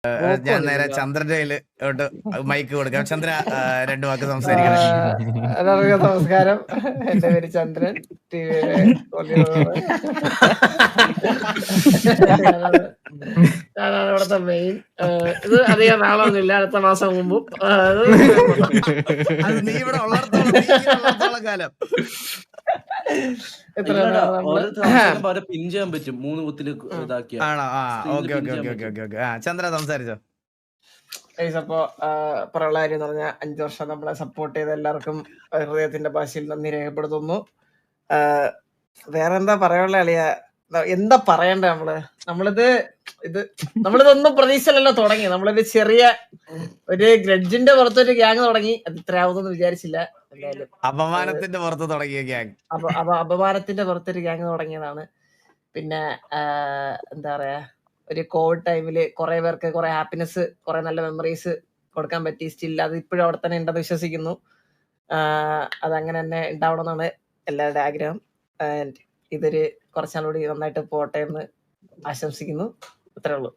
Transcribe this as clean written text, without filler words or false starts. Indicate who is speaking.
Speaker 1: ഞാൻ നേരെ ചന്ദ്രന്റെ കയ്യിലോട്ട് മൈക്ക് കൊടുക്കാം. ചന്ദ്ര 2 വാക്ക് സംസാരിക്കണം.
Speaker 2: എല്ലാവർക്കും നമസ്കാരം. എന്റെ പേര് ചന്ദ്രൻ. ടിവിയിലെ ഞാനാണ് ഇവിടുത്തെ മെയിൻ. ഇത് അധികം നാളൊന്നുമില്ല, അടുത്ത മാസം മുമ്പും
Speaker 1: നീ ഇവിടെ ഉള്ളിടത്തോളം കാലം
Speaker 3: പിൻ ചെയ്യാൻ പറ്റും 3 കുത്തില് ഇതാക്കിയ.
Speaker 1: ആണോ? ഓക്കെ. ചന്ദ്ര സംസാരിച്ചോ.
Speaker 2: അപ്പൊ പറയാനുള്ള കാര്യം എന്ന് പറഞ്ഞാൽ 5 വർഷം നമ്മളെ സപ്പോർട്ട് ചെയ്ത എല്ലാവർക്കും ഹൃദയത്തിന്റെ ഭാഷയിൽ നന്ദി രേഖപ്പെടുത്തുന്നു. വേറെ എന്താ പറയാനുള്ള അളിയ, എന്താ പറയണ്ടേ? നമ്മളിതൊന്നും പ്രതീക്ഷയിലല്ലോ തുടങ്ങി. നമ്മളൊരു ചെറിയ ഒരു ഗ്രഡ്ജിന്റെ പുറത്തൊരു ഗ്യാങ് തുടങ്ങി. അത് ഇത്രയാവുമെന്ന് വിചാരിച്ചില്ല. എന്തായാലും
Speaker 1: അപമാനത്തിന്റെ പുറത്ത് തുടങ്ങിയ ഗ്യാങ്,
Speaker 2: അപമാനത്തിന്റെ പുറത്തൊരു ഗ്യാങ് തുടങ്ങിയതാണ്. പിന്നെ എന്താ പറയാ, ഒരു കോവിഡ് ടൈമില് കുറെ പേർക്ക് കുറെ ഹാപ്പിനെസ്, കുറെ നല്ല മെമ്മറീസ് കൊടുക്കാൻ പറ്റി. സ്റ്റിൽ അത് ഇപ്പോഴും അവിടെ തന്നെ ഉണ്ടെന്ന് വിശ്വസിക്കുന്നു. അതങ്ങനെ തന്നെ ഉണ്ടാവണം എന്നാണ് എല്ലാവരുടെ ആഗ്രഹം. ഇതൊരു കുറച്ചാളുകൂടി നന്നായിട്ട് പോട്ടെ എന്ന് ആശംസിക്കുന്നു. അത്രേ ഉള്ളൂ.